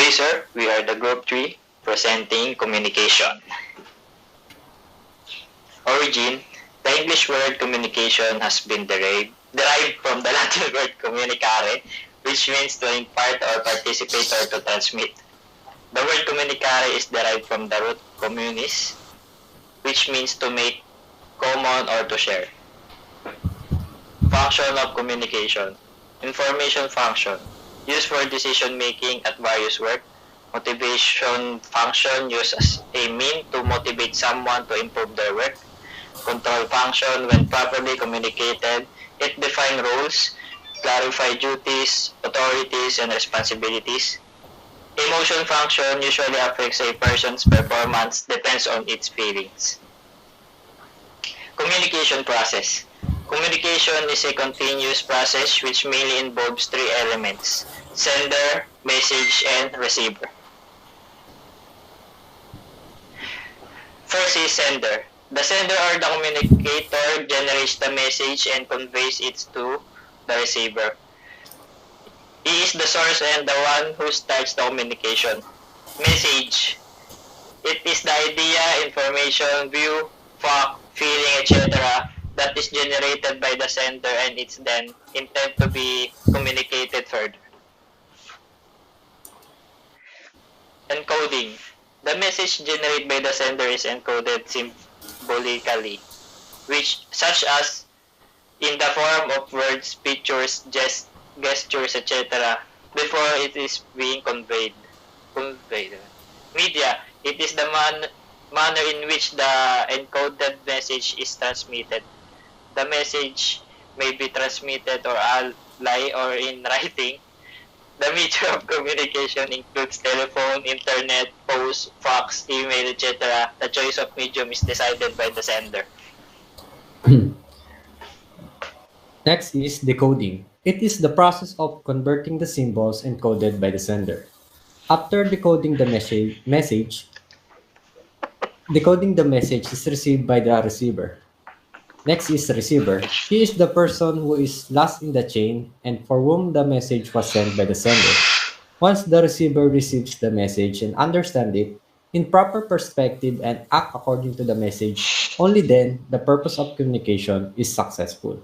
Today, sir, we are the group 3 presenting communication. Origin: the English word communication has been derived from the Latin word communicare, which means to impart or participate or to transmit. The word communicare is derived from the root communis, which means to make common or to share. Function of communication: information function, used for decision making at various work. Motivation function, used as a mean to motivate someone to improve their work. Control function, when properly communicated, it defines roles, clarify duties, authorities, and responsibilities. Emotion function usually affects a person's performance, depends on its feelings. Communication process. Communication is a continuous process which mainly involves three elements: sender, message, and receiver. First is sender. The sender or the communicator generates the message and conveys it to the receiver. He is the source and the one who starts the communication. Message. It is the idea, information, view, fact, feeling, etc. that is generated by the sender and it's then intended to be communicated further. Encoding. The message generated by the sender is encoded symbolically, such as in the form of words, pictures, gestures, etc. before it is being conveyed. Media. It is the manner in which the encoded message is transmitted. The message may be transmitted orally or in writing. The medium of communication includes telephone, internet, post, fax, email, etc. The choice of medium is decided by the sender. Next is decoding. It is the process of converting the symbols encoded by the sender. After decoding the decoding the message is received by the receiver. Next is receiver. He is the person who is last in the chain and for whom the message was sent by the sender. Once the receiver receives the message and understands it in proper perspective and act according to the message, only then the purpose of communication is successful.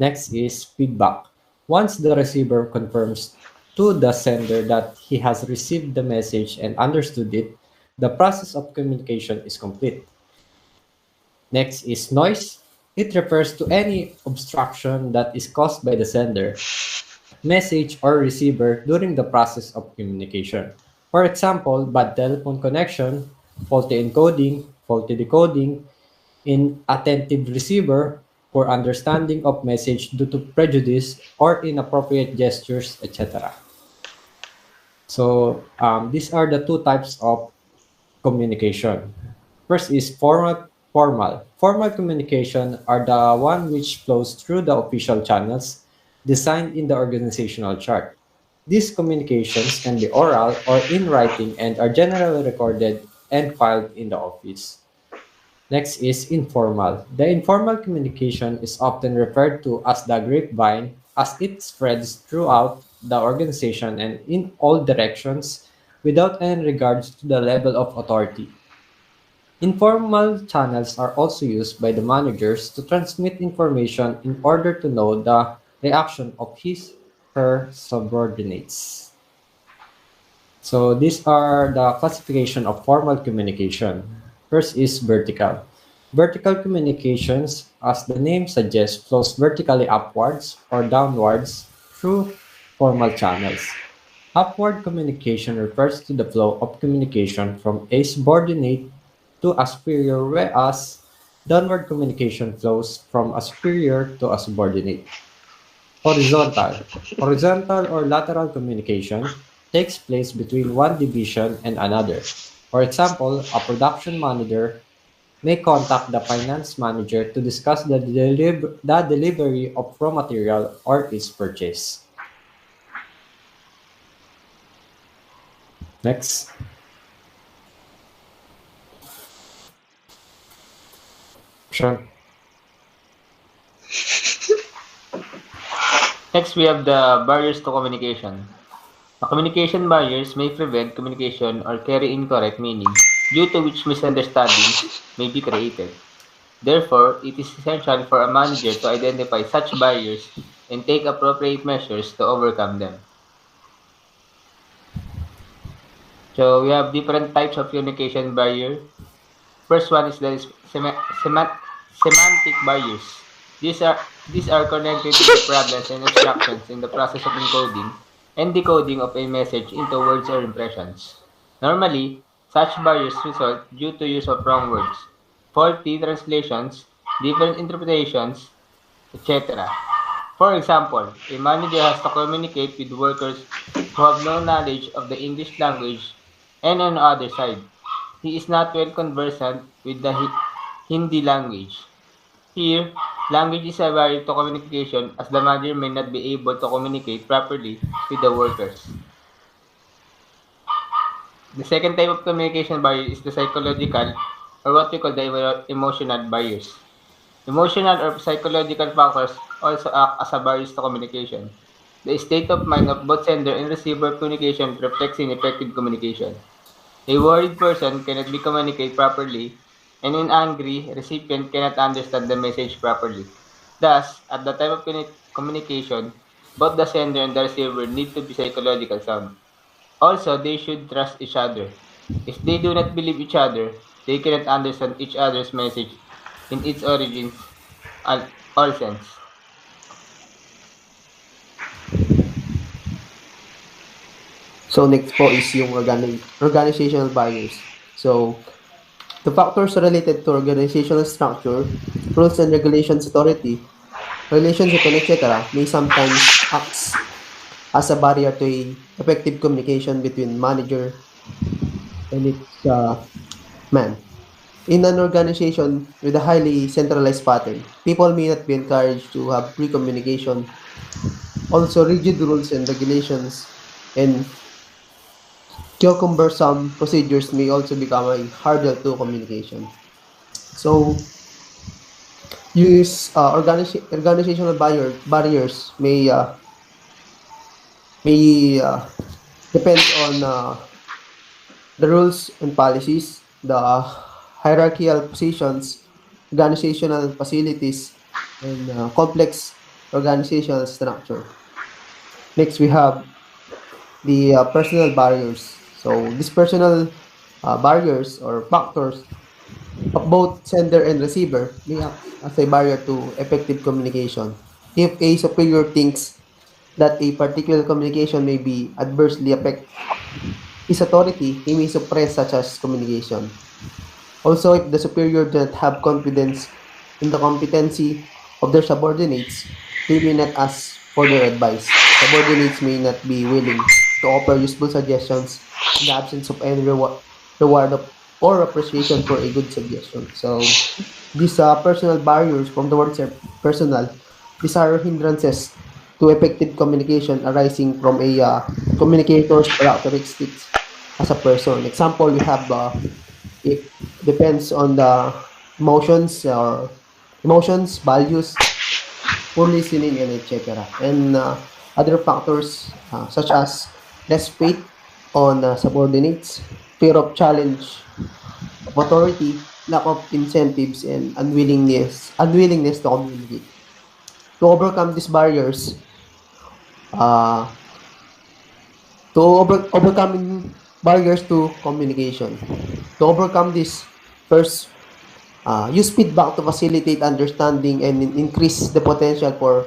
Next is feedback. Once the receiver confirms to the sender that he has received the message and understood it, the process of communication is complete. Next is noise. It refers to any obstruction that is caused by the sender, message, or receiver during the process of communication. For example, bad telephone connection, faulty encoding, faulty decoding, inattentive receiver, poor understanding of message due to prejudice or inappropriate gestures, etc. So these are the two types of communication. First is formal. Formal communication are the one which flows through the official channels designed in the organizational chart. These communications can be oral or in writing and are generally recorded and filed in the office. Next is informal. The informal communication is often referred to as the grapevine as it spreads throughout the organization and in all directions without any regards to the level of authority. Informal channels are also used by the managers to transmit information in order to know the reaction of her subordinates. So these are the classification of formal communication. First is vertical. Vertical communications, as the name suggests, flows vertically upwards or downwards through formal channels. Upward communication refers to the flow of communication from a subordinate to a superior, whereas downward communication flows from a superior to a subordinate. Horizontal. Horizontal or lateral communication takes place between one division and another. For example, a production manager may contact the finance manager to discuss the delivery of raw material or its purchase. Next. Sean. Next, we have the barriers to communication. Communication barriers may prevent communication or carry incorrect meaning, due to which misunderstandings may be created. Therefore, it is essential for a manager to identify such barriers and take appropriate measures to overcome them. So we have different types of communication barrier. First one is the semantic barriers. These are connected to the problems and obstructions in the process of encoding and decoding of a message into words or impressions. Normally, such barriers result due to use of wrong words, faulty translations, different interpretations, etc. For example, a manager has to communicate with workers who have no knowledge of the English language, and on the other side, he is not well conversant with the Hindi language. Here, language is a barrier to communication, as the manager may not be able to communicate properly with the workers. The second type of communication barrier is the psychological, or what we call the emotional barriers. Emotional or psychological factors also act as a barriers to communication. The state of mind of both sender and receiver of communication reflects ineffective communication. A worried person cannot be communicate properly, and an angry recipient cannot understand the message properly. Thus, at the time of communication, both the sender and the receiver need to be psychological sound. Also, they should trust each other. If they do not believe each other, they cannot understand each other's message in its origins, all, all sense. So next po is yung organizational barriers. So the factors related to organizational structure, rules and regulations authority, relationship and etc. may sometimes act as a barrier to a effective communication between manager and its man. In an organization with a highly centralized pattern, people may not be encouraged to have free communication. Also, rigid rules and regulations and cumbersome procedures may also become a hurdle to communication. So, organizational barriers may depend on the rules and policies, the hierarchical positions, organizational facilities, and complex organizational structure. Next, we have the personal barriers. So, these personal barriers or factors of both sender and receiver may act as a barrier to effective communication. If a superior thinks that a particular communication may be adversely affect his authority, he may suppress such as communication. Also, if the superior does not have confidence in the competency of their subordinates, they may not ask for their advice. Subordinates may not be willing to offer useful suggestions in the absence of any reward or appreciation for a good suggestion. So, these personal barriers from the word personal, these are hindrances to effective communication arising from a communicator's characteristics as a person. Example, we have it depends on the emotions, values, poor listening, and etc. And other factors such as less faith on subordinates, fear of challenge of authority, lack of incentives, and unwillingness to communicate. To overcome these barriers, uh, overcoming barriers to communication. To overcome this, first, use feedback to facilitate understanding and increase the potential for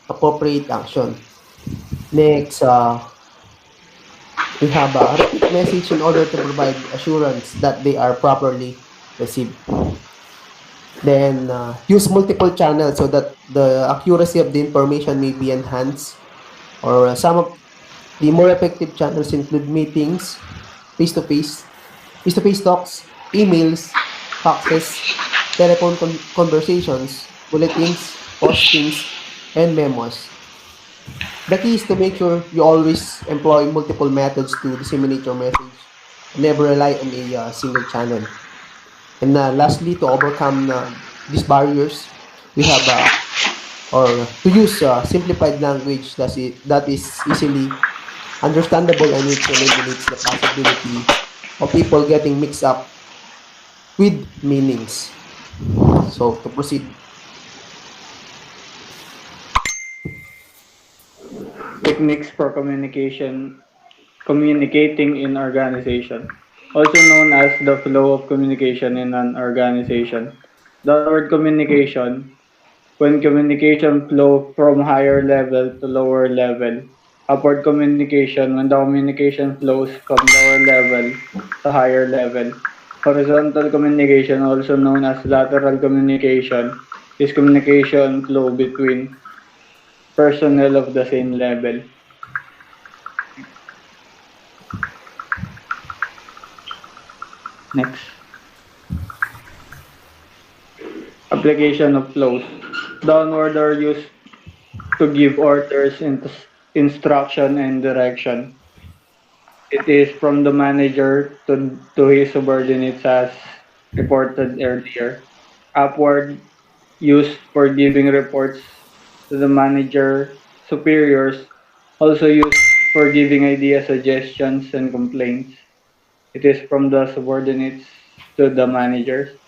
appropriate action. Next, we have a repeat message in order to provide assurance that they are properly received. Then, use multiple channels so that the accuracy of the information may be enhanced. Or some of the more effective channels include meetings, face-to-face, face-to-face talks, emails, faxes, telephone conversations, bulletins, postings, and memos. The key is to make sure you always employ multiple methods to disseminate your message. Never rely on a single channel. And lastly, to overcome these barriers, we have or to use simplified language that is easily understandable and which eliminates the possibility of people getting mixed up with meanings. So, to proceed. Techniques for communicating in organization, also known as the flow of communication in an organization. Downward communication, when communication flow from higher level to lower level. Upward communication, when the communication flows from lower level to higher level. Horizontal communication, also known as lateral communication, is communication flow between personnel of the same level. Next. Application of flows. Downward are used to give orders, instruction, and direction. It is from the manager to his subordinates as reported earlier. Upward, used for giving reports to the manager superiors, also used for giving ideas, suggestions, and complaints. It is from the subordinates to the managers.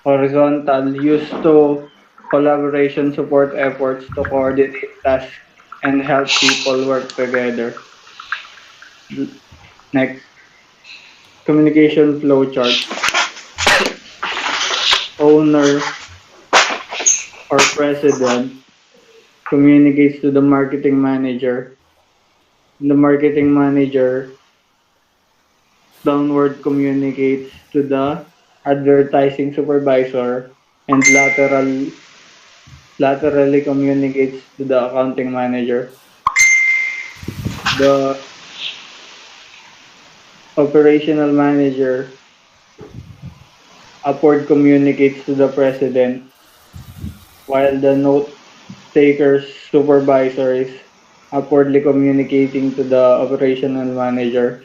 Horizontal, used to collaboration support efforts to coordinate tasks and help people work together. Next, communication flow chart. Owner or president communicates to the marketing manager. The marketing manager downward communicates to the advertising supervisor and laterally communicates to the accounting manager. The operational manager upward communicates to the president, while the note taker's supervisor is upwardly communicating to the operational manager.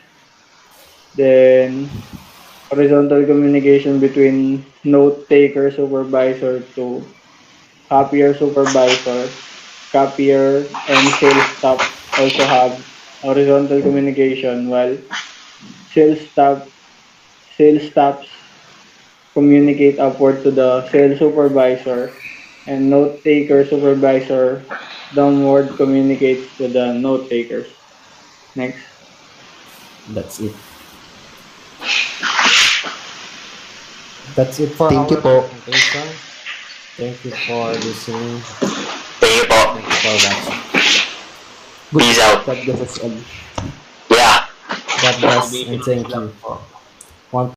Then horizontal communication between note taker supervisor to copier supervisor, copier and sales staff also have horizontal communication, while sales staff sales staffs communicate upward to the sales supervisor, and note taker supervisor downward communicates to the note takers. Next. That's it. That's it for Thank our you po. presentation. Thank you for listening. Thank you po. Thank you for watching. Good. Peace out. God bless us all. Yeah. God bless and thank you. One